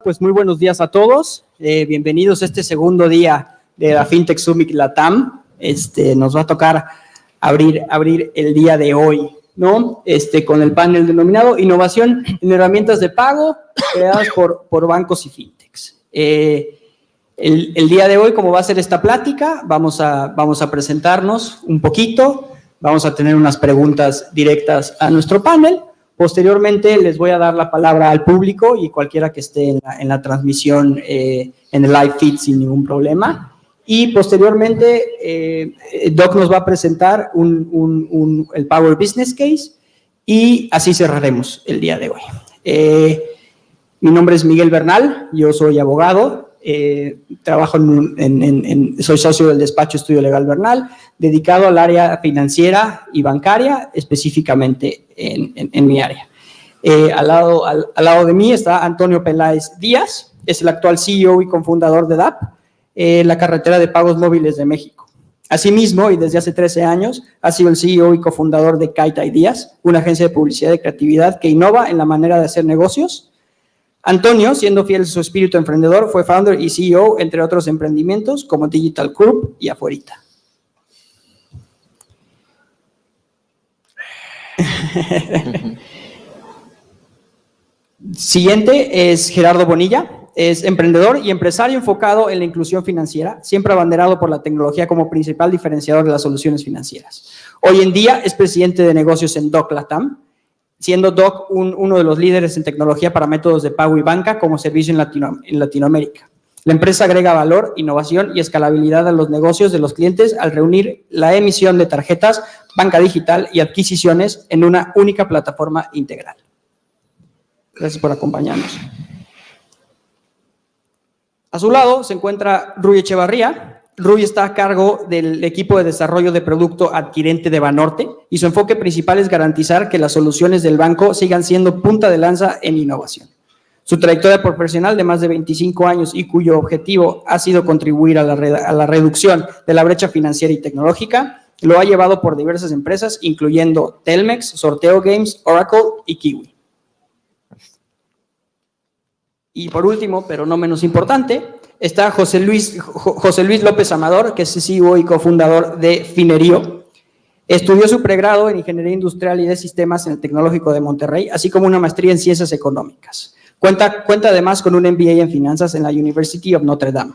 Pues muy buenos días a todos, bienvenidos a este segundo día de la FinTech Summit Latam. Nos va a tocar abrir el día de hoy, ¿no? Con el panel denominado Innovación en herramientas de pago creadas por bancos y FinTechs. El día de hoy, como va a ser esta plática, vamos a presentarnos un poquito, vamos a tener unas preguntas directas a nuestro panel. Posteriormente les voy a dar la palabra al público y cualquiera que esté en la transmisión, en el live feed sin ningún problema. Y posteriormente Doc nos va a presentar el Power Business Case y así cerraremos el día de hoy. Mi nombre es Miguel Bernal, yo soy abogado, trabajo soy socio del despacho Estudio Legal Bernal, dedicado al área financiera y bancaria, específicamente en mi área. Al lado de mí está Antonio Peláez Díaz, es el actual CEO y cofundador de DAP, la carretera de pagos móviles de México. Asimismo, y desde hace 13 años, ha sido el CEO y cofundador de Kite Ideas, una agencia de publicidad y creatividad que innova en la manera de hacer negocios. Antonio, siendo fiel a su espíritu emprendedor, fue founder y CEO, entre otros emprendimientos, como Digital Group y Afuerita. Siguiente es Gerardo Bonilla, es emprendedor y empresario enfocado en la inclusión financiera, siempre abanderado por la tecnología como principal diferenciador de las soluciones financieras. Hoy en día es presidente de negocios en Doc Latam, siendo Doc uno de los líderes en tecnología para métodos de pago y banca como servicio en Latinoamérica. La empresa agrega valor, innovación y escalabilidad a los negocios de los clientes al reunir la emisión de tarjetas, banca digital y adquisiciones en una única plataforma integral. Gracias por acompañarnos. A su lado se encuentra Rui Echevarría. Rui está a cargo del equipo de desarrollo de producto adquirente de Banorte y su enfoque principal es garantizar que las soluciones del banco sigan siendo punta de lanza en innovación. Su trayectoria profesional de más de 25 años y cuyo objetivo ha sido contribuir a la reducción de la brecha financiera y tecnológica, lo ha llevado por diversas empresas, incluyendo Telmex, Sorteo Games, Oracle y Kiwi. Y por último, pero no menos importante, está José Luis López Amador, que es CEO y cofundador de Finerío. Estudió su pregrado en Ingeniería Industrial y de Sistemas en el Tecnológico de Monterrey, así como una maestría en Ciencias Económicas. Cuenta además con un MBA en Finanzas en la University of Notre Dame,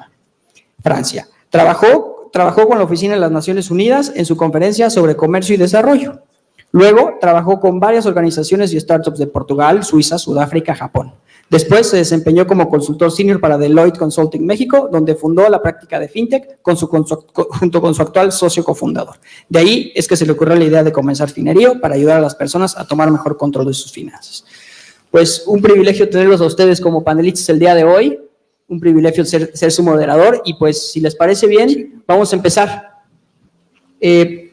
Francia. Trabajó con la Oficina de las Naciones Unidas en su conferencia sobre comercio y desarrollo. Luego trabajó con varias organizaciones y startups de Portugal, Suiza, Sudáfrica, Japón. Después se desempeñó como consultor senior para Deloitte Consulting México, donde fundó la práctica de FinTech junto con su actual socio cofundador. De ahí es que se le ocurrió la idea de comenzar Finerío para ayudar a las personas a tomar mejor control de sus finanzas. Pues un privilegio tenerlos a ustedes como panelistas el día de hoy, un privilegio ser su moderador y pues si les parece bien, vamos a empezar.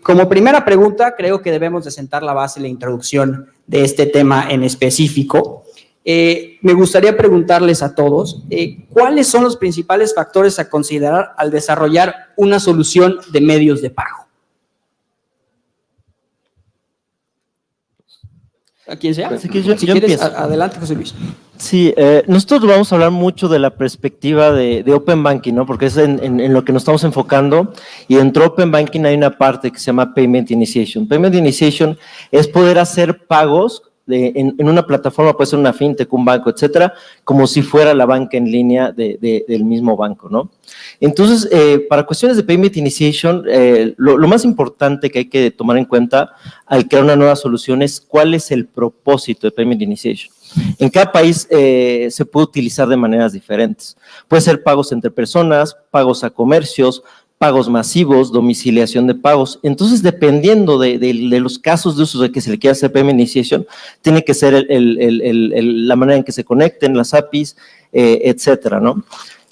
Como primera pregunta, creo que debemos de sentar la base, la introducción de este tema en específico. Me gustaría preguntarles a todos, ¿cuáles son los principales factores a considerar al desarrollar una solución de medios de pago? ¿A quién sea? Si quieres, adelante, José Luis. Sí, nosotros vamos a hablar mucho de la perspectiva de Open Banking, ¿no? Porque es en lo que nos estamos enfocando y dentro de Open Banking hay una parte que se llama Payment Initiation. Payment Initiation es poder hacer pagos en una plataforma, puede ser una fintech, un banco, etcétera, como si fuera la banca en línea del mismo banco, ¿no? Entonces, para cuestiones de Payment Initiation, lo más importante que hay que tomar en cuenta al crear una nueva solución es cuál es el propósito de Payment Initiation. En cada país se puede utilizar de maneras diferentes. Puede ser pagos entre personas, pagos a comercios, pagos masivos, domiciliación de pagos. Entonces, dependiendo de los casos de uso de que se le quiera hacer Payment Initiation, tiene que ser la manera en que se conecten las APIs, etcétera, ¿no?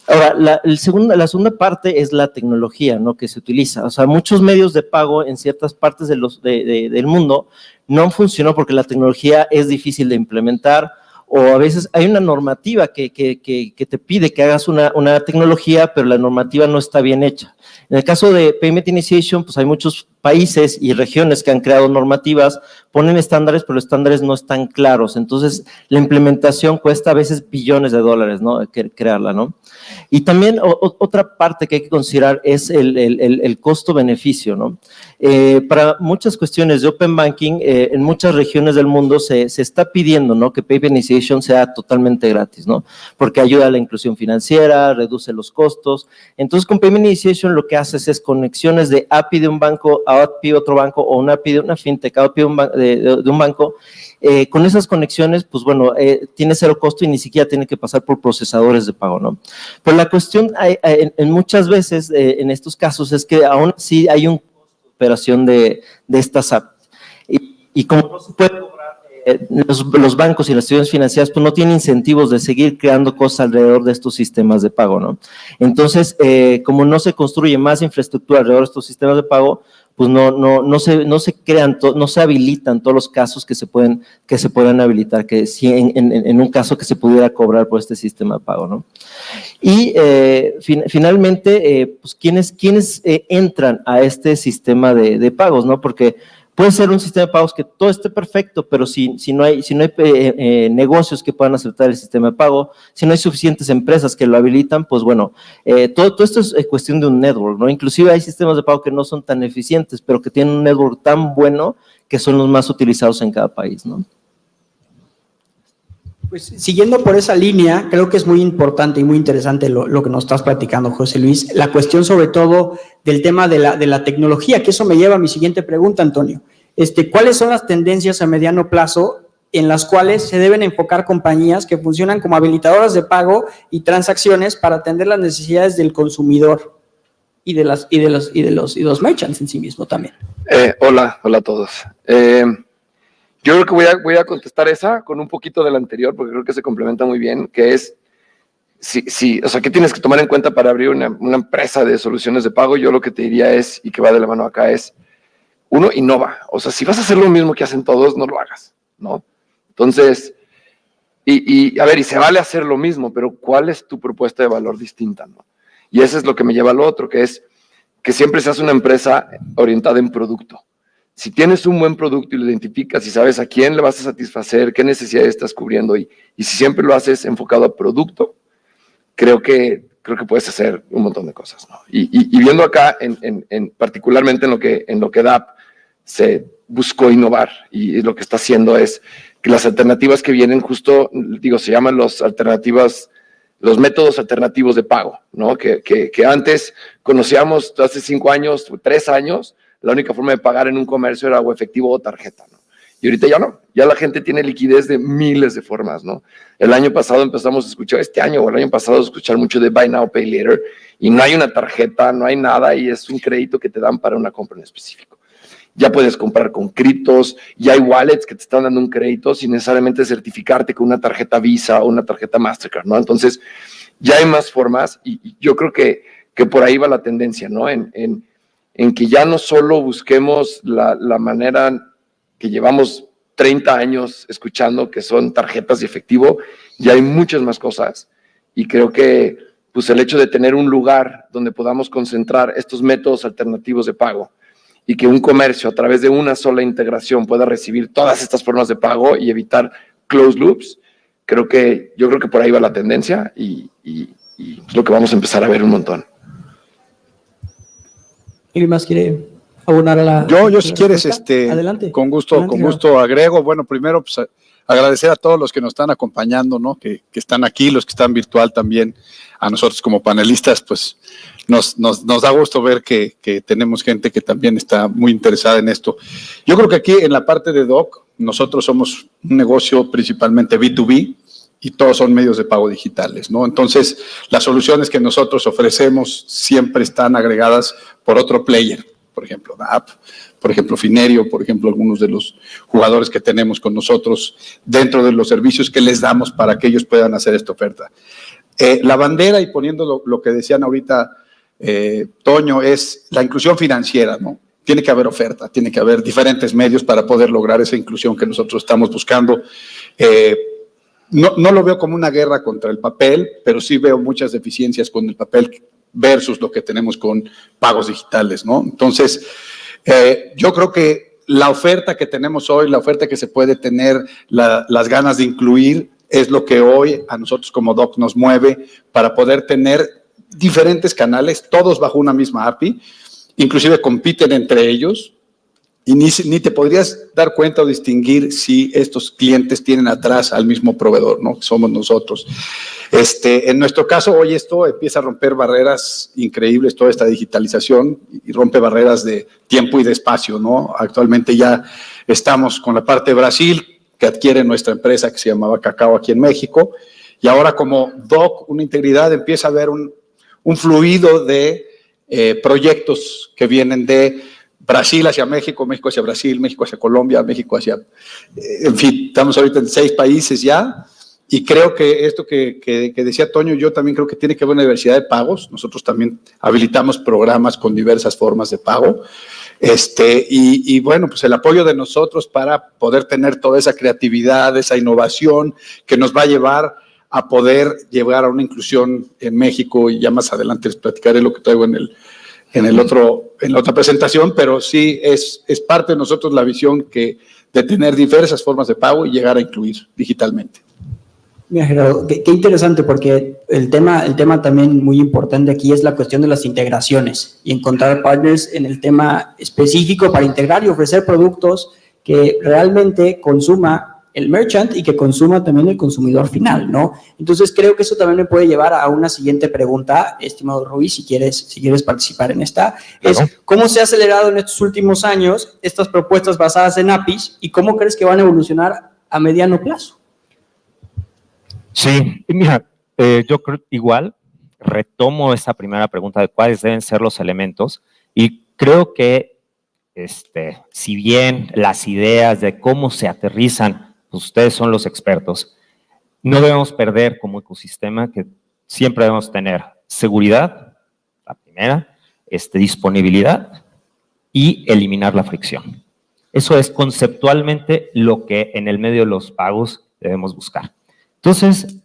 Ahora, la segunda parte es la tecnología, ¿no?, que se utiliza. O sea, muchos medios de pago en ciertas partes del mundo no funcionó porque la tecnología es difícil de implementar o a veces hay una normativa que te pide que hagas una tecnología, pero la normativa no está bien hecha. En el caso de Payment Initiation, pues hay muchos países y regiones que han creado normativas, ponen estándares, pero los estándares no están claros. Entonces, la implementación cuesta a veces billones de dólares, ¿no? Crearla, ¿no? Y también otra parte que hay que considerar es el costo-beneficio, ¿no? Para muchas cuestiones de Open Banking, en muchas regiones del mundo se está pidiendo, ¿no? Que Payment Initiation sea totalmente gratis, ¿no? Porque ayuda a la inclusión financiera, reduce los costos. Entonces, con Payment Initiation lo que haces es conexiones de API de un banco a API de otro banco, o una API de una fintech a API de un banco. Con esas conexiones, pues bueno, tiene cero costo y ni siquiera tiene que pasar por procesadores de pago, ¿no? Pero la cuestión en muchas veces en estos casos es que aún sí hay un costo de operación de estas apps. Y como no se puede cobrar, los bancos y las instituciones financieras pues no tienen incentivos de seguir creando cosas alrededor de estos sistemas de pago, ¿no? Entonces, como no se construye más infraestructura alrededor de estos sistemas de pago, pues no se crean, no se habilitan todos los casos que se pueden habilitar, que si en un caso que se pudiera cobrar por este sistema de pago, ¿no? Y finalmente, pues ¿quiénes entran a este sistema de pagos, ¿no? Porque puede ser un sistema de pagos que todo esté perfecto, pero si no hay negocios que puedan aceptar el sistema de pago, si no hay suficientes empresas que lo habilitan, pues bueno, todo esto es cuestión de un network, ¿no? Inclusive hay sistemas de pago que no son tan eficientes, pero que tienen un network tan bueno que son los más utilizados en cada país, ¿no? Pues siguiendo por esa línea, creo que es muy importante y muy interesante lo que nos estás platicando, José Luis, la cuestión sobre todo del tema de la tecnología, que eso me lleva a mi siguiente pregunta, Antonio. ¿Cuáles son las tendencias a mediano plazo en las cuales se deben enfocar compañías que funcionan como habilitadoras de pago y transacciones para atender las necesidades del consumidor y de los merchants en sí mismo también? Hola a todos. Yo creo que voy a contestar esa con un poquito de la anterior, porque creo que se complementa muy bien, que es, o sea, ¿qué tienes que tomar en cuenta para abrir una empresa de soluciones de pago? Yo lo que te diría es, y que va de la mano acá, es, uno, innova. O sea, si vas a hacer lo mismo que hacen todos, no lo hagas, ¿no? Entonces, a ver, y se vale hacer lo mismo, pero ¿cuál es tu propuesta de valor distinta, no? Y eso es lo que me lleva a lo otro, que es que siempre seas una empresa orientada en producto. Si tienes un buen producto y lo identificas y sabes a quién le vas a satisfacer, qué necesidades estás cubriendo y si siempre lo haces enfocado a producto, creo que puedes hacer un montón de cosas, ¿no? Y viendo acá, particularmente en lo que DAP se buscó innovar y lo que está haciendo es que las alternativas que vienen justo, digo, se llaman los métodos alternativos de pago, ¿no? Que antes conocíamos hace 5 años, 3 años, la única forma de pagar en un comercio era o efectivo o tarjeta, ¿no? Y ahorita ya no, ya la gente tiene liquidez de miles de formas, ¿no? El año pasado empezamos a escuchar, el año pasado a escuchar mucho de Buy Now, Pay Later, y no hay una tarjeta, no hay nada, y es un crédito que te dan para una compra en específico. Ya puedes comprar con criptos, ya hay wallets que te están dando un crédito sin necesariamente certificarte con una tarjeta Visa o una tarjeta Mastercard, ¿no? Entonces, ya hay más formas, y yo creo que por ahí va la tendencia, ¿no? En que ya no solo busquemos la manera que llevamos 30 años escuchando, que son tarjetas de efectivo, ya hay muchas más cosas. Y creo que pues, el hecho de tener un lugar donde podamos concentrar estos métodos alternativos de pago y que un comercio a través de una sola integración pueda recibir todas estas formas de pago y evitar closed loops, yo creo que por ahí va la tendencia y es lo que vamos a empezar a ver un montón. ¿Alguien más quiere abonar a la... Yo si quieres, adelante. Con gusto agrego. Bueno, primero, pues agradecer a todos los que nos están acompañando, ¿no? Que están aquí, los que están virtual también. A nosotros como panelistas, pues nos da gusto ver que tenemos gente que también está muy interesada en esto. Yo creo que aquí en la parte de Doc, nosotros somos un negocio principalmente B2B y todos son medios de pago digitales, ¿no? Entonces, las soluciones que nosotros ofrecemos siempre están agregadas por otro player, por ejemplo, DAP, por ejemplo, Finerio, por ejemplo, algunos de los jugadores que tenemos con nosotros dentro de los servicios que les damos para que ellos puedan hacer esta oferta. La bandera, y poniendo lo que decían ahorita Toño, es la inclusión financiera, ¿no? Tiene que haber oferta, tiene que haber diferentes medios para poder lograr esa inclusión que nosotros estamos buscando. no lo veo como una guerra contra el papel, pero sí veo muchas deficiencias con el papel versus lo que tenemos con pagos digitales, ¿no? Entonces, yo creo que la oferta que tenemos hoy, la oferta que se puede tener, las ganas de incluir, es lo que hoy a nosotros como DOC nos mueve para poder tener diferentes canales, todos bajo una misma API, inclusive compiten entre ellos, y ni te podrías dar cuenta o distinguir si estos clientes tienen atrás al mismo proveedor, ¿no? Somos nosotros. En nuestro caso, hoy esto empieza a romper barreras increíbles, toda esta digitalización, y rompe barreras de tiempo y de espacio, ¿no? Actualmente ya estamos con la parte de Brasil, que adquiere nuestra empresa que se llamaba Cacao aquí en México, y ahora como DOC, una integridad, empieza a haber un fluido de proyectos que vienen de Brasil hacia México, México hacia Brasil, México hacia Colombia, México hacia, en fin, estamos ahorita en 6 países ya, y creo que esto que decía Toño, yo también creo que tiene que haber una diversidad de pagos. Nosotros también habilitamos programas con diversas formas de pago, y bueno, pues el apoyo de nosotros para poder tener toda esa creatividad, esa innovación que nos va a llevar a poder llegar a una inclusión en México, y ya más adelante les platicaré lo que traigo en la otra presentación, pero sí es parte de nosotros la visión de tener diversas formas de pago y llegar a incluir digitalmente. Mira, Gerardo, qué interesante, porque el tema también muy importante aquí es la cuestión de las integraciones y encontrar partners en el tema específico para integrar y ofrecer productos que realmente consuma el merchant y que consuma también el consumidor final, ¿no? Entonces creo que eso también me puede llevar a una siguiente pregunta, estimado Rui, si quieres participar en esta, claro. Es ¿cómo se ha acelerado en estos últimos años estas propuestas basadas en APIs y cómo crees que van a evolucionar a mediano plazo? Sí, mira, yo creo igual retomo esa primera pregunta de cuáles deben ser los elementos, y creo que si bien las ideas de cómo se aterrizan, pues ustedes son los expertos, no debemos perder como ecosistema que siempre debemos tener seguridad, la primera, disponibilidad y eliminar la fricción. Eso es conceptualmente lo que en el medio de los pagos debemos buscar. Entonces,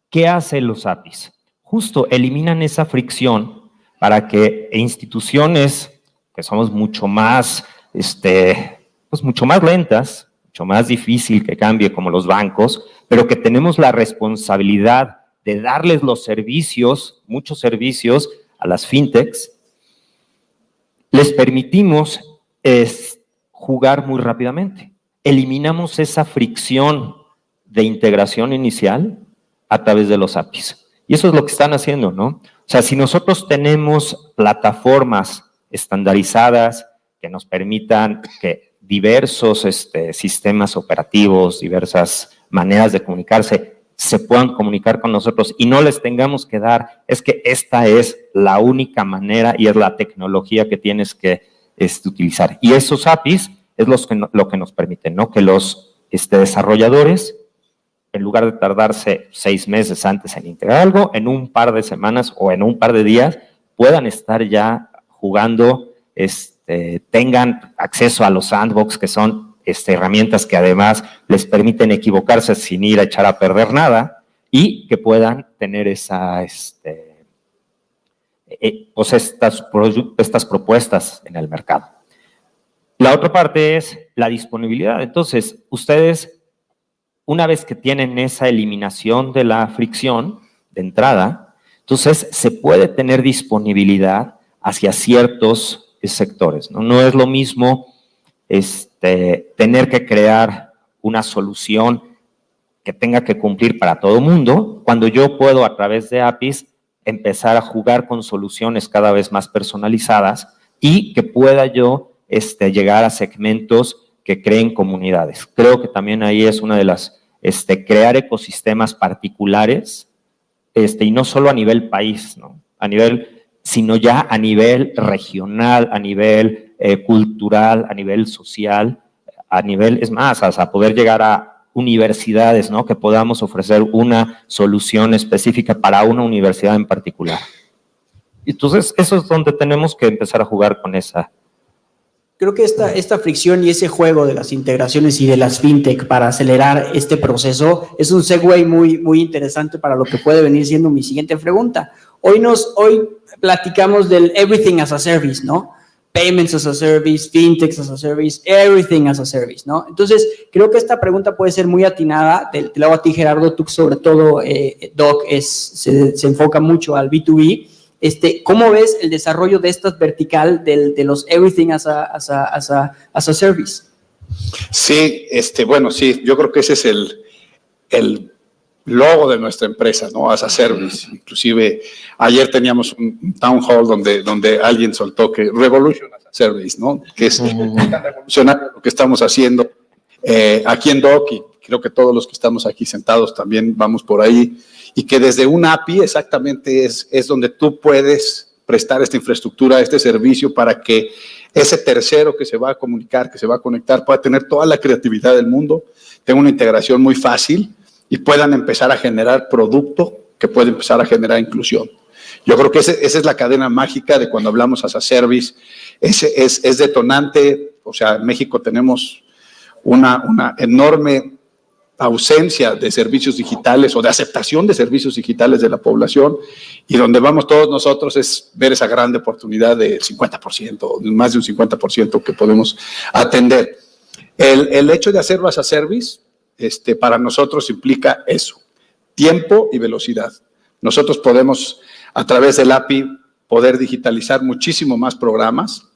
¿qué hacen los APIs? Justo eliminan esa fricción para que instituciones que somos mucho más, pues mucho más lentas, mucho más difícil que cambie como los bancos, pero que tenemos la responsabilidad de darles los servicios, muchos servicios a las fintechs, les permitimos jugar muy rápidamente. Eliminamos esa fricción de integración inicial a través de los APIs. Y eso es lo que están haciendo, ¿no? O sea, si nosotros tenemos plataformas estandarizadas que nos permitan que diversos sistemas operativos, diversas maneras de comunicarse, se puedan comunicar con nosotros y no les tengamos que dar, es que esta es la única manera y es la tecnología que tienes que utilizar. Y esos APIs es lo que nos permiten, ¿no? Que los desarrolladores, en lugar de tardarse 6 meses antes en integrar algo, en un par de semanas o en un par de días, puedan estar ya jugando, tengan acceso a los sandbox, que son herramientas que además les permiten equivocarse sin ir a echar a perder nada, y que puedan tener pues estas propuestas en el mercado. La otra parte es la disponibilidad. Entonces, ustedes, una vez que tienen esa eliminación de la fricción de entrada, entonces se puede tener disponibilidad hacia ciertos sectores, ¿no? No es lo mismo tener que crear una solución que tenga que cumplir para todo mundo, cuando yo puedo a través de APIs empezar a jugar con soluciones cada vez más personalizadas y que pueda yo llegar a segmentos que creen comunidades. Creo que también ahí es una de las, crear ecosistemas particulares, y no solo a nivel país, ¿no? Sino ya a nivel regional, a nivel cultural, a nivel social, a nivel, es más, hasta poder llegar a universidades, ¿no? Que podamos ofrecer una solución específica para una universidad en particular. Entonces, eso es donde tenemos que empezar a jugar con esa creo que esta fricción y ese juego de las integraciones y de las fintech para acelerar este proceso es un segue muy, muy interesante para lo que puede venir siendo mi siguiente pregunta. Hoy platicamos del everything as a service, ¿no? Payments as a service, fintechs as a service, everything as a service, ¿no? Entonces, creo que esta pregunta puede ser muy atinada. Te la hago a ti, Gerardo, tú sobre todo, Doc, se enfoca mucho al B2B. ¿Cómo ves el desarrollo de esta vertical de los everything as a service? Sí, bueno, sí, yo creo que ese es el logo de nuestra empresa, ¿no? As a Service. Inclusive ayer teníamos un town hall donde alguien soltó que Revolution as a Service, ¿no? Que es revolucionario lo que estamos haciendo aquí en Doc, y creo que todos los que estamos aquí sentados también vamos por ahí, y que desde un API exactamente es donde tú puedes prestar esta infraestructura, este servicio, para que ese tercero que se va a comunicar, que se va a conectar, pueda tener toda la creatividad del mundo, tenga una integración muy fácil y puedan empezar a generar producto que puede empezar a generar inclusión. Yo creo que esa es la cadena mágica de cuando hablamos as a service. Es detonante. O sea, en México tenemos una enorme ausencia de servicios digitales o de aceptación de servicios digitales de la población, y donde vamos todos nosotros es ver esa gran oportunidad del 50%, más de un 50% que podemos atender. El hecho de hacerlo as a service, para nosotros implica eso, tiempo y velocidad. Nosotros podemos, a través del API, poder digitalizar muchísimo más programas,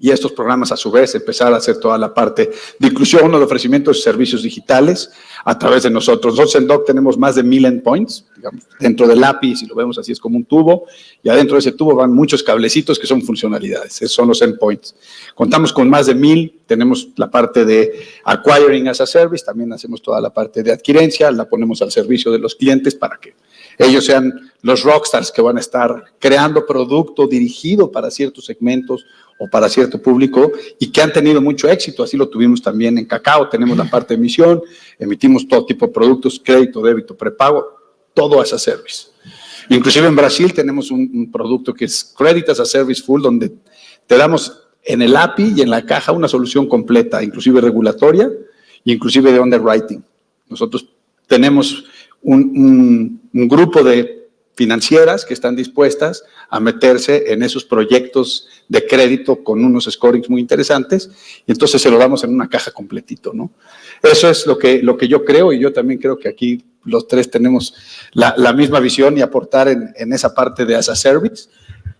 y estos programas a su vez empezar a hacer toda la parte de inclusión o de ofrecimiento de servicios digitales a través de nosotros. Nosotros en Doc tenemos más de 1000 endpoints, digamos, dentro del API, si lo vemos así, es como un tubo, y adentro de ese tubo van muchos cablecitos que son funcionalidades, esos son los endpoints. Contamos con más de 1000, tenemos la parte de acquiring as a service, también hacemos toda la parte de adquirencia, la ponemos al servicio de los clientes para que ellos sean los rockstars que van a estar creando producto dirigido para ciertos segmentos o para cierto público, y que han tenido mucho éxito. Así lo tuvimos también en Cacao. Tenemos la parte de emisión, emitimos todo tipo de productos, crédito, débito, prepago, todo as a service. Inclusive en Brasil tenemos un producto que es Credit as a Service Full, donde te damos en el API y en la caja una solución completa, inclusive regulatoria, inclusive de underwriting. Nosotros tenemos un grupo de financieras que están dispuestas a meterse en esos proyectos de crédito con unos scorings muy interesantes, y entonces se lo damos en una caja completito, ¿no? Eso es lo que yo creo, y yo también creo que aquí los tres tenemos la misma visión y aportar en esa parte de as a service.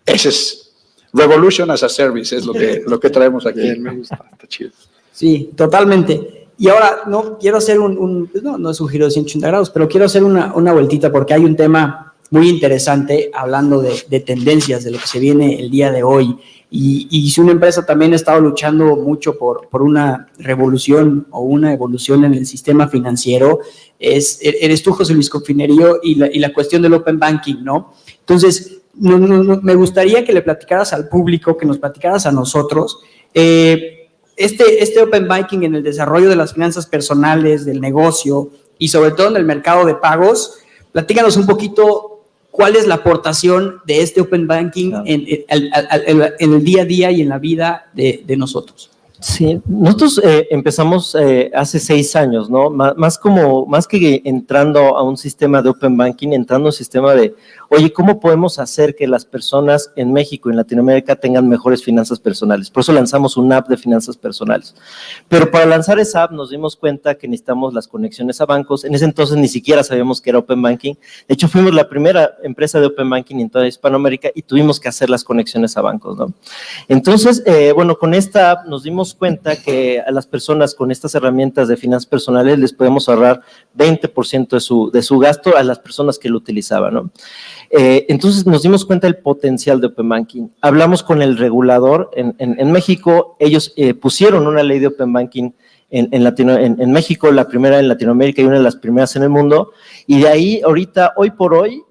Ese es Revolution as a Service, es lo que traemos aquí. Bien, me gusta, está chido. Sí, totalmente. Y ahora no quiero hacer no es un giro de 180 grados, pero quiero hacer una vueltita, porque hay un tema muy interesante hablando de tendencias, de lo que se viene el día de hoy. Y si una empresa también ha estado luchando mucho por una revolución o una evolución en el sistema financiero, eres tú, José Luis Confinerio, y la cuestión del Open Banking, ¿no? Entonces, me gustaría que le platicaras al público, que nos platicaras a nosotros, este Open Banking en el desarrollo de las finanzas personales, del negocio y sobre todo en el mercado de pagos. Platícanos un poquito cuál es la aportación de este Open Banking en el día a día y en la vida de nosotros. Sí, nosotros empezamos hace 6 años, ¿no? Más que entrando a un sistema de Open Banking, entrando a un sistema de, oye, ¿cómo podemos hacer que las personas en México y en Latinoamérica tengan mejores finanzas personales? Por eso lanzamos una app de finanzas personales. Pero para lanzar esa app nos dimos cuenta que necesitamos las conexiones a bancos. En ese entonces ni siquiera sabíamos que era Open Banking. De hecho, fuimos la primera empresa de Open Banking en toda Hispanoamérica y tuvimos que hacer las conexiones a bancos, ¿no? Entonces, bueno, con esta app nos dimos cuenta que a las personas con estas herramientas de finanzas personales les podemos ahorrar 20% de su gasto a las personas que lo utilizaban, ¿no? Entonces nos dimos cuenta del potencial de Open Banking. Hablamos con el regulador en México. Ellos pusieron una ley de Open Banking en México, la primera en Latinoamérica y una de las primeras en el mundo, y de ahí ahorita, hoy por hoy,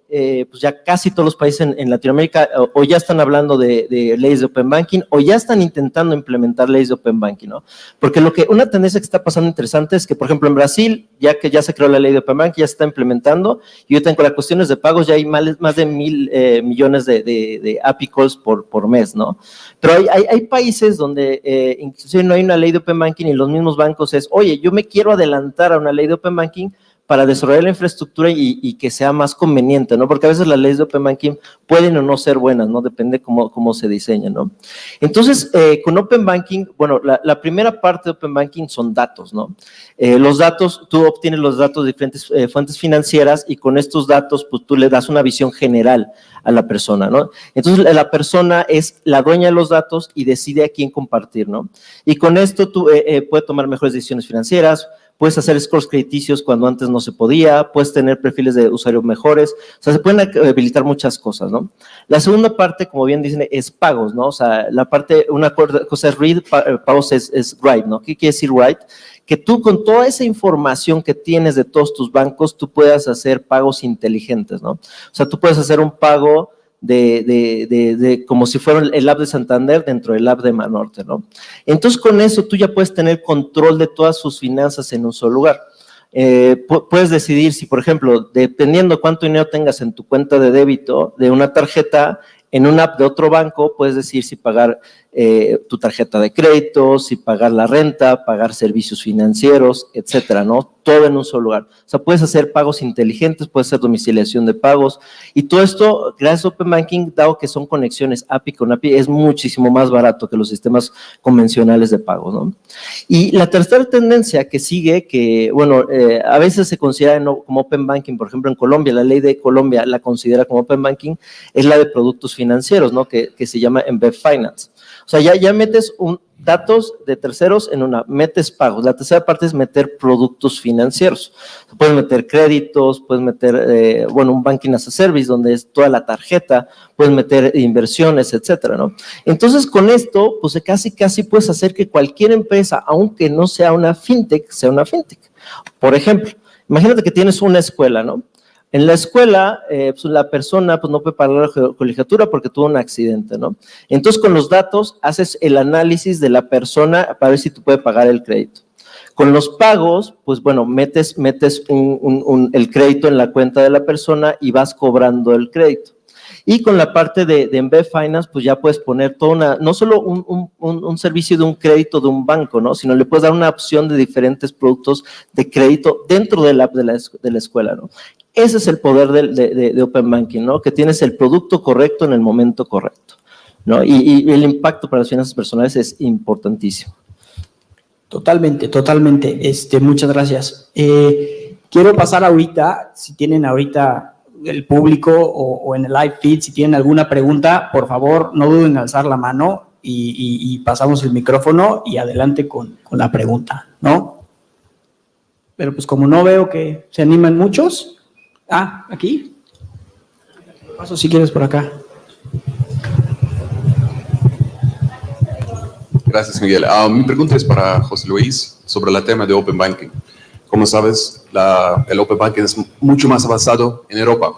pues ya casi todos los países en Latinoamérica o ya están hablando de leyes de Open Banking o ya están intentando implementar leyes de Open Banking, ¿no? Porque una tendencia que está pasando interesante es que, por ejemplo, en Brasil, ya que ya se creó la ley de Open Banking, ya se está implementando, y ahorita con las cuestiones de pagos ya hay más de 1,000 millones de API calls por mes, ¿no? Pero hay países donde inclusive no hay una ley de Open Banking y los mismos bancos oye, yo me quiero adelantar a una ley de Open Banking para desarrollar la infraestructura y que sea más conveniente, ¿no? Porque a veces las leyes de Open Banking pueden o no ser buenas, ¿no? Depende cómo se diseñan, ¿no? Entonces, con Open Banking, bueno, la primera parte de Open Banking son datos, ¿no? Los datos, tú obtienes los datos de diferentes fuentes financieras y con estos datos, pues tú le das una visión general a la persona, ¿no? Entonces, la persona es la dueña de los datos y decide a quién compartir, ¿no? Y con esto tú puedes tomar mejores decisiones financieras, puedes hacer scores crediticios cuando antes no se podía, puedes tener perfiles de usuario mejores, o sea, se pueden habilitar muchas cosas, ¿no? La segunda parte, como bien dicen, es pagos, ¿no? O sea, la parte, una cosa es read, pagos es write, ¿no? ¿Qué quiere decir write? Que tú con toda esa información que tienes de todos tus bancos, tú puedas hacer pagos inteligentes, ¿no? O sea, tú puedes hacer un pago como si fuera el app de Santander dentro del app de Banorte, ¿no? Entonces, con eso tú ya puedes tener control de todas sus finanzas en un solo lugar. Puedes decidir si, por ejemplo, dependiendo cuánto dinero tengas en tu cuenta de débito de una tarjeta, en una app de otro banco, puedes decidir si pagar tu tarjeta de crédito, si pagar la renta, pagar servicios financieros, etcétera, ¿no? Todo en un solo lugar. O sea, puedes hacer pagos inteligentes, puedes hacer domiciliación de pagos y todo esto, gracias a Open Banking, dado que son conexiones API con API, es muchísimo más barato que los sistemas convencionales de pago, ¿no? Y la tercera tendencia que sigue, que, bueno, a veces se considera como Open Banking, por ejemplo, en Colombia, la ley de Colombia la considera como Open Banking, es la de productos financieros, ¿no? Que se llama Embedded Finance. O sea, ya metes datos de terceros en metes pagos. La tercera parte es meter productos financieros. Puedes meter créditos, puedes meter, un banking as a service, donde es toda la tarjeta, puedes meter inversiones, etcétera, ¿no? Entonces, con esto, pues casi puedes hacer que cualquier empresa, aunque no sea una fintech, sea una fintech. Por ejemplo, imagínate que tienes una escuela, ¿no? En la escuela, pues la persona pues no puede pagar la colegiatura porque tuvo un accidente, ¿no? Entonces, con los datos, haces el análisis de la persona para ver si tú puedes pagar el crédito. Con los pagos, pues bueno, metes el crédito en la cuenta de la persona y vas cobrando el crédito. Y con la parte de Embedded Finance, pues ya puedes poner no solo un servicio de un crédito de un banco, ¿no? Sino le puedes dar una opción de diferentes productos de crédito dentro del app de la escuela, ¿no? Ese es el poder de Open Banking, ¿no? Que tienes el producto correcto en el momento correcto, ¿no? Y el impacto para las finanzas personales es importantísimo. Totalmente. Muchas gracias. Quiero pasar ahorita, si tienen ahorita el público o en el live feed, si tienen alguna pregunta, por favor, no duden en alzar la mano y pasamos el micrófono y adelante con la pregunta, ¿no? Pero pues como no veo que se animan muchos, aquí. Paso si quieres por acá. Gracias, Miguel. Mi pregunta es para José Luis sobre el tema de Open Banking. Como sabes, el Open Banking es mucho más avanzado en Europa,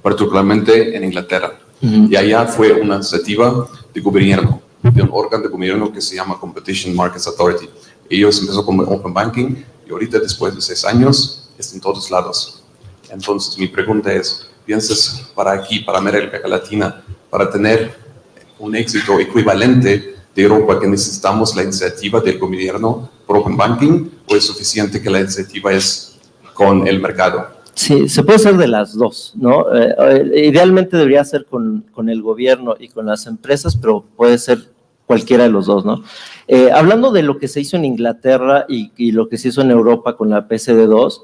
particularmente en Inglaterra. Y allá fue una iniciativa de gobierno, de un órgano de gobierno que se llama Competition Markets Authority. Ellos empezaron con Open Banking y ahorita, después de 6 años, está en todos lados. Entonces, mi pregunta es, ¿piensas para aquí, para América Latina, para tener un éxito equivalente de Europa, que necesitamos la iniciativa del gobierno por Open Banking, o es suficiente que la iniciativa es con el mercado? Sí, se puede hacer de las dos, ¿no? Idealmente debería ser con el gobierno y con las empresas, pero puede ser cualquiera de los dos, ¿no? Hablando de lo que se hizo en Inglaterra y lo que se hizo en Europa con la PSD2,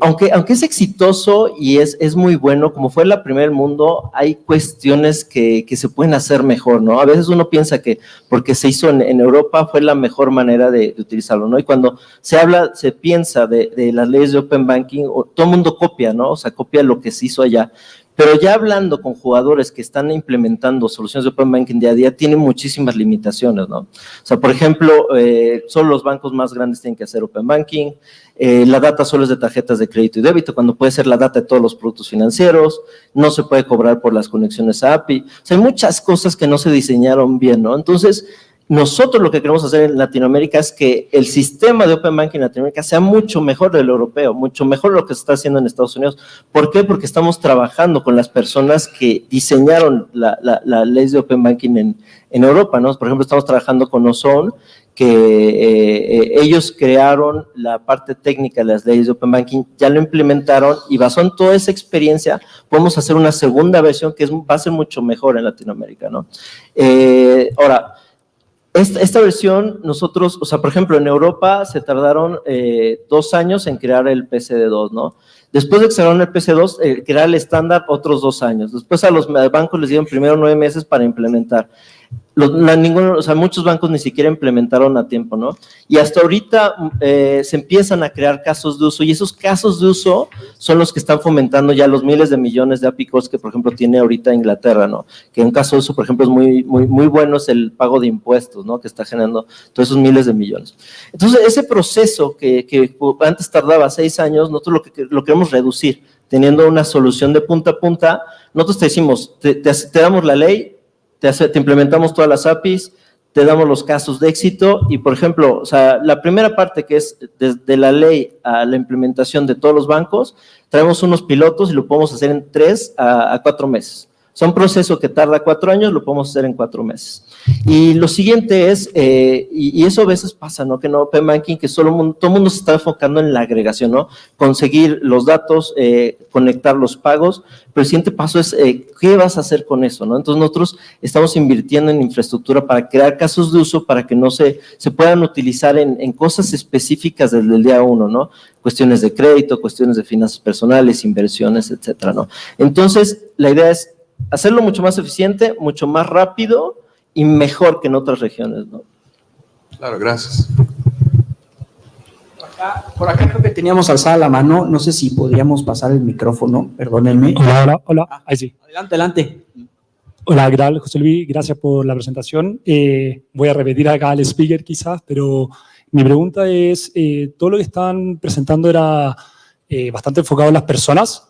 aunque es exitoso y es muy bueno, como fue la primera del mundo, hay cuestiones que se pueden hacer mejor, ¿no? A veces uno piensa que porque se hizo en Europa fue la mejor manera de utilizarlo, ¿no? Y cuando se piensa de las leyes de Open Banking, todo el mundo copia, ¿no? O sea, copia lo que se hizo allá. Pero ya hablando con jugadores que están implementando soluciones de Open Banking día a día, tienen muchísimas limitaciones, ¿no? O sea, por ejemplo, solo los bancos más grandes tienen que hacer Open Banking, la data solo es de tarjetas de crédito y débito, cuando puede ser la data de todos los productos financieros, no se puede cobrar por las conexiones a API, o sea, hay muchas cosas que no se diseñaron bien, ¿no? Entonces, nosotros lo que queremos hacer en Latinoamérica es que el sistema de Open Banking en Latinoamérica sea mucho mejor del europeo, mucho mejor de lo que se está haciendo en Estados Unidos. ¿Por qué? Porque estamos trabajando con las personas que diseñaron la ley de Open Banking en Europa, ¿no? Por ejemplo, estamos trabajando con Ozone, que ellos crearon la parte técnica de las leyes de Open Banking, ya lo implementaron y basado en toda esa experiencia podemos hacer una segunda versión que va a ser mucho mejor en Latinoamérica, ¿no? Ahora, esta versión, nosotros, o sea, por ejemplo, en Europa se tardaron 2 años en crear el PSD2, ¿no? Después de que sacaron el PSD2, crear el estándar, otros 2 años. Después a los bancos les dieron primero 9 meses para implementar. O sea, muchos bancos ni siquiera implementaron a tiempo, ¿no? Y hasta ahorita se empiezan a crear casos de uso, y esos casos de uso son los que están fomentando ya los miles de millones de API calls que, por ejemplo, tiene ahorita Inglaterra, ¿no? Que un caso de uso, por ejemplo, es muy bueno, es el pago de impuestos, ¿no? Que está generando todos esos miles de millones. Entonces, ese proceso que antes tardaba 6 años, nosotros lo queremos reducir, teniendo una solución de punta a punta. Nosotros te decimos, te damos la ley, te implementamos todas las APIs, te damos los casos de éxito y, por ejemplo, o sea, la primera parte que es desde la ley a la implementación de todos los bancos, traemos unos pilotos y lo podemos hacer en 3 a 4 meses. O sea, un proceso que tarda 4 años, lo podemos hacer en 4 meses. Y lo siguiente es, y eso a veces pasa, ¿no? Que en Open Banking, que todo el mundo se está enfocando en la agregación, ¿no? Conseguir los datos, conectar los pagos, pero el siguiente paso es, ¿qué vas a hacer con eso, no? Entonces nosotros estamos invirtiendo en infraestructura para crear casos de uso para que no se puedan utilizar en cosas específicas desde el día 1, ¿no? Cuestiones de crédito, cuestiones de finanzas personales, inversiones, etcétera, ¿no? Entonces, la idea es hacerlo mucho más eficiente, mucho más rápido y mejor que en otras regiones, ¿no? Claro, gracias. Por acá creo que teníamos alzada la mano, no sé si podríamos pasar el micrófono, perdónenme. Hola, ahí sí. Adelante. Hola, ¿qué tal, José Luis? Gracias por la presentación. Voy a repetir acá al speaker quizás, pero mi pregunta es, todo lo que están presentando era bastante enfocado en las personas.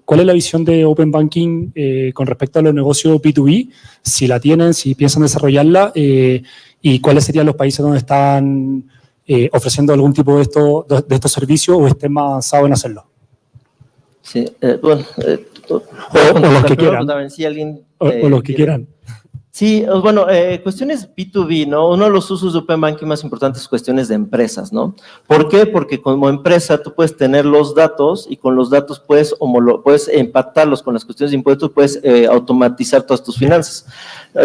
¿Cuál es la visión de Open Banking con respecto a los negocios B2B? Si la tienen, si piensan desarrollarla, y cuáles serían los países donde están ofreciendo algún tipo de estos servicios o estén más avanzados en hacerlo. Sí, bueno, o los que quieran. Si alguien, o los que quieran. Sí, bueno, cuestiones B2B, ¿no? Uno de los usos de Open Banking más importantes es cuestiones de empresas, ¿no? ¿Por qué? Porque como empresa tú puedes tener los datos y con los datos puedes empatarlos con las cuestiones de impuestos, puedes automatizar todas tus finanzas.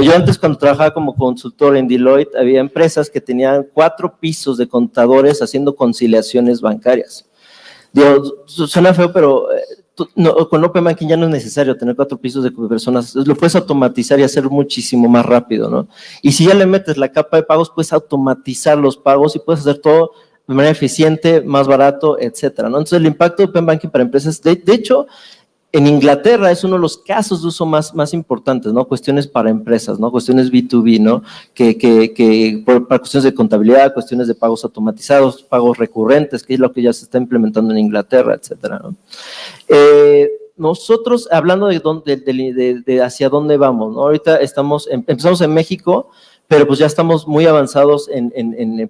Yo antes, cuando trabajaba como consultor en Deloitte, había empresas que tenían 4 pisos de contadores haciendo conciliaciones bancarias. Digo, suena feo, pero con Open Banking ya no es necesario tener 4 pisos de personas, lo puedes automatizar y hacer muchísimo más rápido, ¿no? Y si ya le metes la capa de pagos, puedes automatizar los pagos y puedes hacer todo de manera eficiente, más barato, etcétera, ¿no? Entonces, el impacto de Open Banking para empresas, de hecho, en Inglaterra es uno de los casos de uso más importantes, ¿no? Cuestiones para empresas, ¿no? Cuestiones B2B, ¿no? Para cuestiones de contabilidad, cuestiones de pagos automatizados, pagos recurrentes, que es lo que ya se está implementando en Inglaterra, etcétera, ¿no? Nosotros, hablando de hacia dónde vamos, ¿no? Ahorita empezamos en México, pero pues ya estamos muy avanzados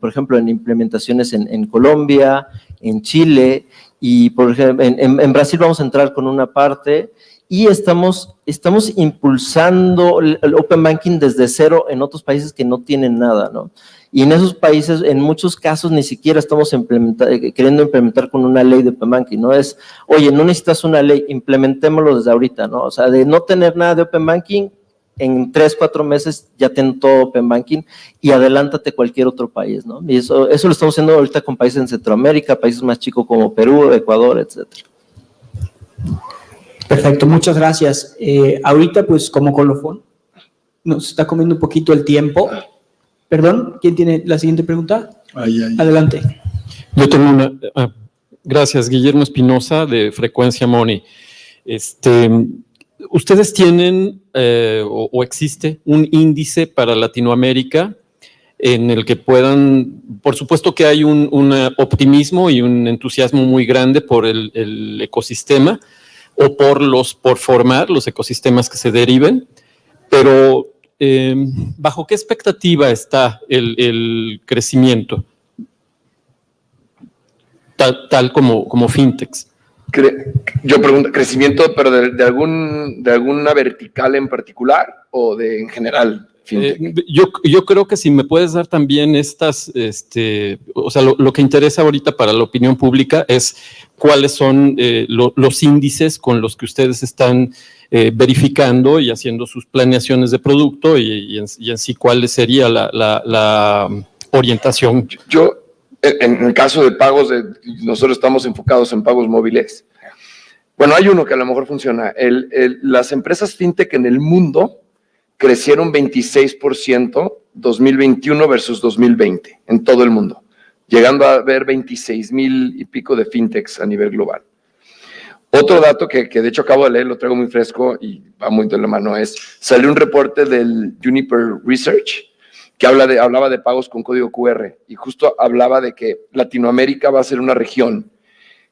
por ejemplo, en implementaciones en Colombia, en Chile, y por ejemplo, en Brasil vamos a entrar con una parte y estamos impulsando el Open Banking desde cero en otros países que no tienen nada, ¿no? Y en esos países, en muchos casos, ni siquiera estamos queriendo implementar con una ley de Open Banking, ¿no? Es, oye, no necesitas una ley, implementémoslo desde ahorita, ¿no? O sea, de no tener nada de Open Banking, en 3, 4 meses ya tienen todo Open Banking y adelántate cualquier otro país, ¿no? Y eso lo estamos haciendo ahorita con países en Centroamérica, países más chicos como Perú, Ecuador, etcétera. Perfecto, muchas gracias. Ahorita, pues, como colofón, nos está comiendo un poquito el tiempo. Perdón, ¿quién tiene la siguiente pregunta? Adelante. Yo tengo una... gracias, Guillermo Espinosa, de Frecuencia Money. ¿Ustedes tienen o existe un índice para Latinoamérica en el que puedan, por supuesto que hay un optimismo y un entusiasmo muy grande por el ecosistema o por formar los ecosistemas que se deriven, pero ¿bajo qué expectativa está el crecimiento? Tal como fintechs. Yo pregunto, ¿crecimiento pero de alguna vertical en particular o en general? Yo creo que si me puedes dar también o sea, lo que interesa ahorita para la opinión pública es cuáles son los índices con los que ustedes están verificando y haciendo sus planeaciones de producto y en sí cuál sería la orientación. Yo, en el caso de pagos, nosotros estamos enfocados en pagos móviles. Bueno, hay uno que a lo mejor funciona. Las empresas fintech en el mundo crecieron 26% 2021 versus 2020 en todo el mundo, llegando a haber 26,000 y pico de fintechs a nivel global. Otro dato que de hecho acabo de leer, lo traigo muy fresco y va muy de la mano, salió un reporte del Juniper Research que hablaba de pagos con código QR y justo hablaba de que Latinoamérica va a ser una región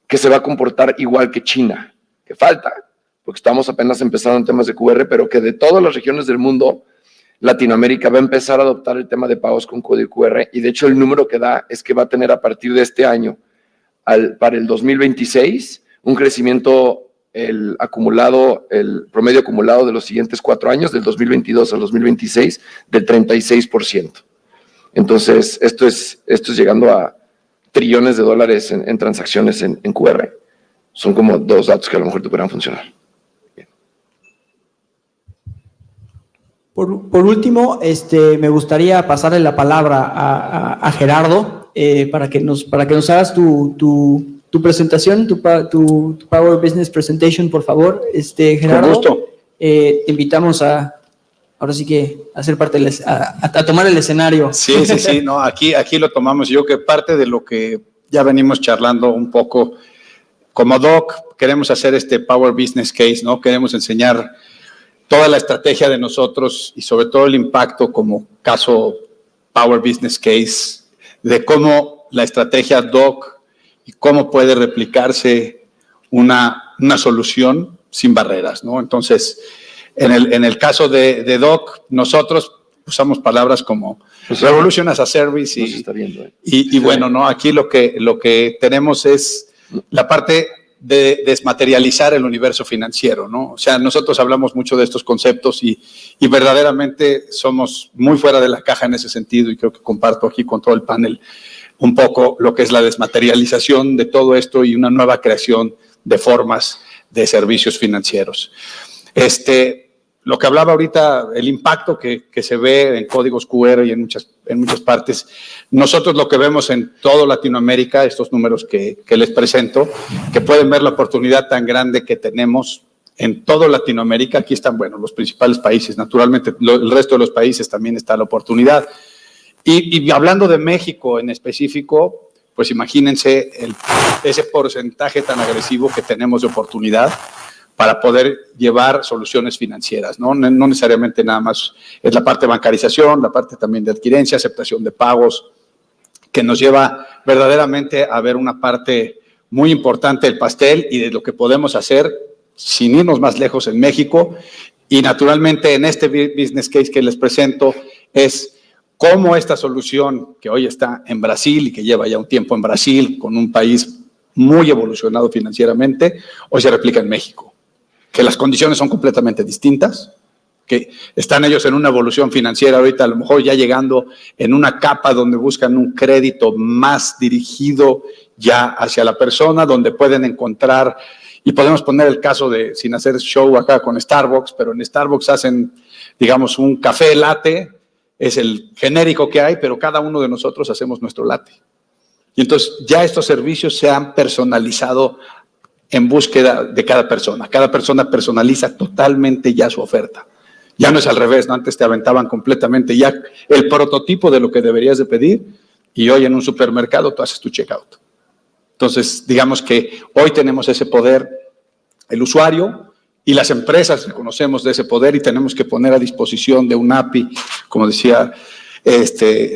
que se va a comportar igual que China, que falta, porque estamos apenas empezando en temas de QR, pero que de todas las regiones del mundo, Latinoamérica va a empezar a adoptar el tema de pagos con código QR y de hecho el número que da es que va a tener a partir de este año, para el 2026, un crecimiento el promedio acumulado de los siguientes 4 años, del 2022 al 2026, del 36%. Entonces, esto es llegando a trillones de dólares en transacciones en QR. Son como 2 datos que a lo mejor te podrán funcionar. Bien. Por último, me gustaría pasarle la palabra a Gerardo para que nos hagas tu presentación, tu Power Business Presentation, por favor. Gerardo, con gusto. Te invitamos ahora sí que a ser parte a tomar el escenario. Sí, no, aquí lo tomamos. Yo que parte de lo que ya venimos charlando un poco, como Doc, queremos hacer este Power Business Case, ¿no? Queremos enseñar toda la estrategia de nosotros y sobre todo el impacto como caso Power Business Case, de cómo la estrategia Doc y cómo puede replicarse una solución sin barreras, ¿no? Entonces, en el caso de Doc, nosotros usamos palabras como Revolution as a Service y bueno, ¿no? Aquí lo que tenemos es la parte de desmaterializar el universo financiero, ¿no? O sea, nosotros hablamos mucho de estos conceptos y verdaderamente somos muy fuera de la caja en ese sentido y creo que comparto aquí con todo el panel un poco lo que es la desmaterialización de todo esto y una nueva creación de formas de servicios financieros. Lo que hablaba ahorita, el impacto que se ve en códigos QR y en muchas partes, nosotros lo que vemos en toda Latinoamérica, estos números que les presento, que pueden ver la oportunidad tan grande que tenemos en toda Latinoamérica. Aquí están, bueno, los principales países, naturalmente, el resto de los países también está la oportunidad. Y hablando de México en específico, pues imagínense ese porcentaje tan agresivo que tenemos de oportunidad para poder llevar soluciones financieras, ¿no? No necesariamente nada más es la parte de bancarización, la parte también de adquirencia, aceptación de pagos, que nos lleva verdaderamente a ver una parte muy importante del pastel y de lo que podemos hacer sin irnos más lejos en México. Y naturalmente en este business case que les presento es cómo esta solución que hoy está en Brasil y que lleva ya un tiempo en Brasil con un país muy evolucionado financieramente, hoy se replica en México. Que las condiciones son completamente distintas, que están ellos en una evolución financiera ahorita, a lo mejor ya llegando en una capa donde buscan un crédito más dirigido ya hacia la persona, donde pueden encontrar, y podemos poner el caso de, sin hacer show acá con Starbucks, pero en Starbucks hacen, digamos, un café latte, es el genérico que hay, pero cada uno de nosotros hacemos nuestro latte. Y entonces ya estos servicios se han personalizado en búsqueda de cada persona. Cada persona personaliza totalmente ya su oferta. Ya no es al revés, ¿no? Antes te aventaban completamente ya el prototipo de lo que deberías de pedir y hoy en un supermercado tú haces tu checkout. Entonces, digamos que hoy tenemos ese poder, el usuario y las empresas reconocemos de ese poder y tenemos que poner a disposición de un API, como decía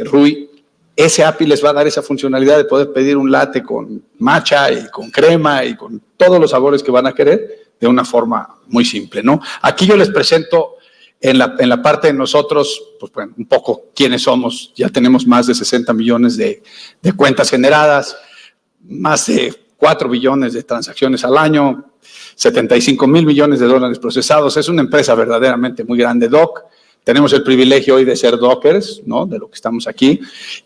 Rui, ese API les va a dar esa funcionalidad de poder pedir un latte con matcha y con crema y con todos los sabores que van a querer de una forma muy simple, ¿no? Aquí yo les presento en la parte de nosotros, pues bueno, un poco quiénes somos. Ya tenemos más de 60 millones de cuentas generadas, más de 4 billones de transacciones al año, 75 mil millones de dólares procesados. Es una empresa verdaderamente muy grande, Doc. Tenemos el privilegio hoy de ser dockers, ¿no? De lo que estamos aquí.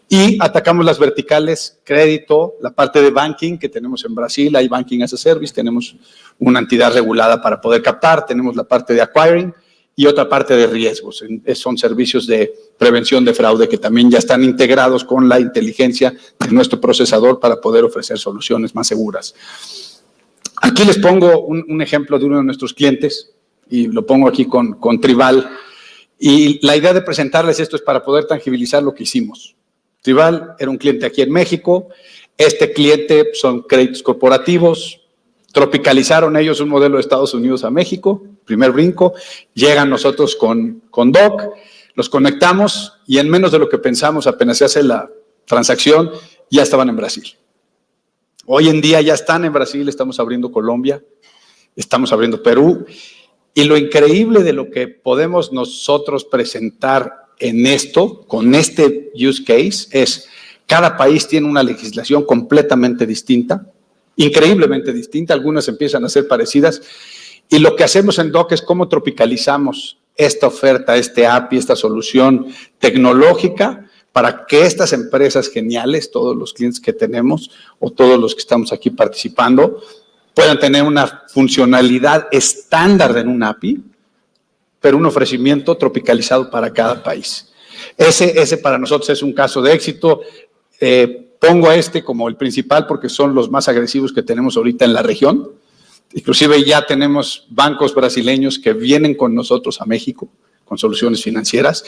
Y atacamos las verticales, crédito, la parte de banking que tenemos en Brasil, hay Banking as a Service, tenemos una entidad regulada para poder captar, tenemos la parte de acquiring y otra parte de riesgos. Son servicios de prevención de fraude que también ya están integrados con la inteligencia de nuestro procesador para poder ofrecer soluciones más seguras. Aquí les pongo un ejemplo de uno de nuestros clientes y lo pongo aquí con Tribal. Y la idea de presentarles esto es para poder tangibilizar lo que hicimos. Tribal era un cliente aquí en México. Este cliente son créditos corporativos. Tropicalizaron ellos un modelo de Estados Unidos a México, primer brinco. Llegan nosotros con Doc, los conectamos y en menos de lo que pensamos, apenas se hace la transacción, ya estaban en Brasil. Hoy en día ya están en Brasil, estamos abriendo Colombia, estamos abriendo Perú. Y lo increíble de lo que podemos nosotros presentar en esto, con este use case, es cada país tiene una legislación completamente distinta, increíblemente distinta, algunas empiezan a ser parecidas, y lo que hacemos en Doc es cómo tropicalizamos esta oferta, este API, esta solución tecnológica para que estas empresas geniales, todos los clientes que tenemos o todos los que estamos aquí participando, puedan tener una funcionalidad estándar en un API, pero un ofrecimiento tropicalizado para cada país. Ese para nosotros es un caso de éxito. Pongo a este como el principal porque son los más agresivos que tenemos ahorita en la región. Inclusive ya tenemos bancos brasileños que vienen con nosotros a México con soluciones financieras.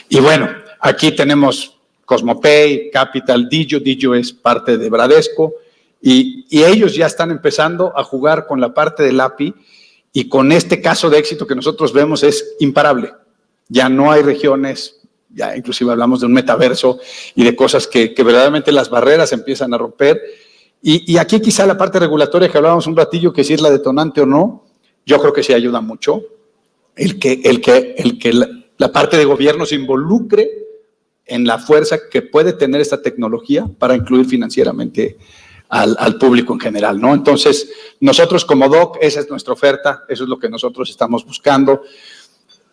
Y bueno, aquí tenemos Cosmopay, Capital, Digio es parte de Bradesco. Y ellos ya están empezando a jugar con la parte del API y con este caso de éxito que nosotros vemos es imparable. Ya no hay regiones, ya inclusive hablamos de un metaverso y de cosas que verdaderamente las barreras empiezan a romper. Y aquí quizá la parte regulatoria que hablábamos un ratillo, que si es la detonante o no, yo creo que sí ayuda mucho. El que la parte de gobierno se involucre en la fuerza que puede tener esta tecnología para incluir financieramente al público en general, ¿no? Entonces, nosotros como Doc, esa es nuestra oferta, eso es lo que nosotros estamos buscando,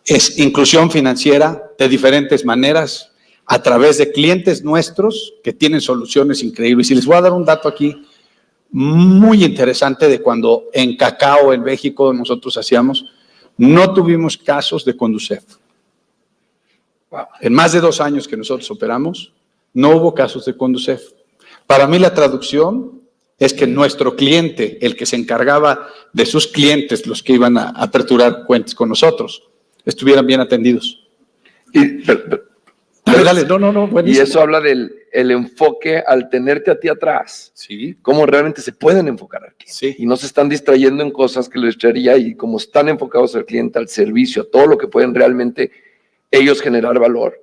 es inclusión financiera de diferentes maneras, a través de clientes nuestros que tienen soluciones increíbles. Y les voy a dar un dato aquí muy interesante de cuando en Cacao, en México, nosotros hacíamos, no tuvimos casos de Conducef. En más de 2 años que nosotros operamos, no hubo casos de Conducef. Para mí la traducción es que nuestro cliente, el que se encargaba de sus clientes, los que iban a aperturar cuentas con nosotros, estuvieran bien atendidos. Dale, no, buenísimo. Y eso habla del enfoque al tenerte a ti atrás. Sí. Cómo realmente se pueden enfocar al cliente. Sí. Y no se están distrayendo en cosas que les distraería y como están enfocados al cliente, al servicio, a todo lo que pueden realmente ellos generar valor,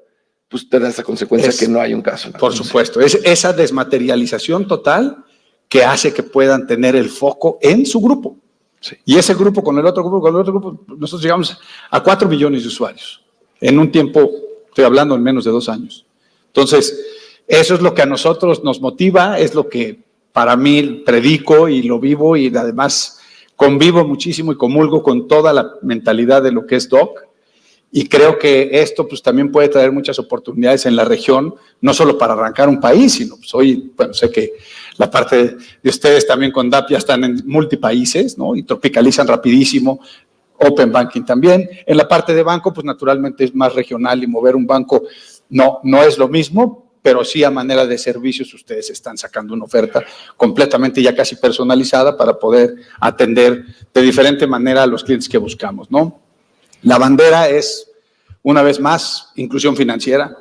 pues te da esa consecuencia que no hay un caso. Por supuesto, es esa desmaterialización total que hace que puedan tener el foco en su grupo. Sí. Y ese grupo con el otro grupo, nosotros llegamos a 4 millones de usuarios en un tiempo, estoy hablando en menos de 2 años. Entonces, eso es lo que a nosotros nos motiva, es lo que para mí predico y lo vivo y además convivo muchísimo y comulgo con toda la mentalidad de lo que es Doc. Y creo que esto pues también puede traer muchas oportunidades en la región, no solo para arrancar un país, sino pues hoy, bueno, sé que la parte de ustedes también con DAP ya están en multipaíses, ¿no? Y tropicalizan rapidísimo, Open Banking también. En la parte de banco, pues naturalmente es más regional y mover un banco no es lo mismo, pero sí a manera de servicios ustedes están sacando una oferta completamente ya casi personalizada para poder atender de diferente manera a los clientes que buscamos, ¿no? La bandera es, una vez más, inclusión financiera.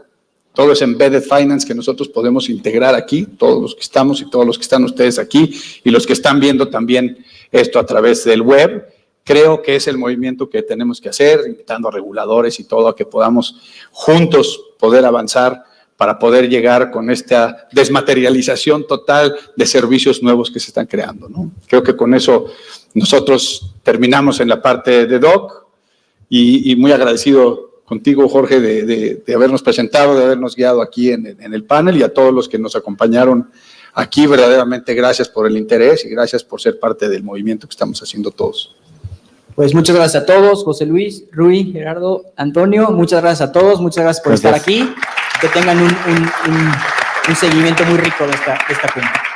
Todo es embedded finance que nosotros podemos integrar aquí, todos los que estamos y todos los que están ustedes aquí y los que están viendo también esto a través del web, creo que es el movimiento que tenemos que hacer, invitando a reguladores y todo a que podamos juntos poder avanzar para poder llegar con esta desmaterialización total de servicios nuevos que se están creando, ¿no? Creo que con eso nosotros terminamos en la parte de Doc y muy agradecido contigo, Jorge, de habernos presentado, de habernos guiado aquí en el panel, y a todos los que nos acompañaron aquí. Verdaderamente gracias por el interés y gracias por ser parte del movimiento que estamos haciendo todos. Pues muchas gracias a todos, José Luis, Rui, Gerardo, Antonio, muchas gracias a todos, muchas gracias por estar aquí, que tengan un seguimiento muy rico de esta cumbre.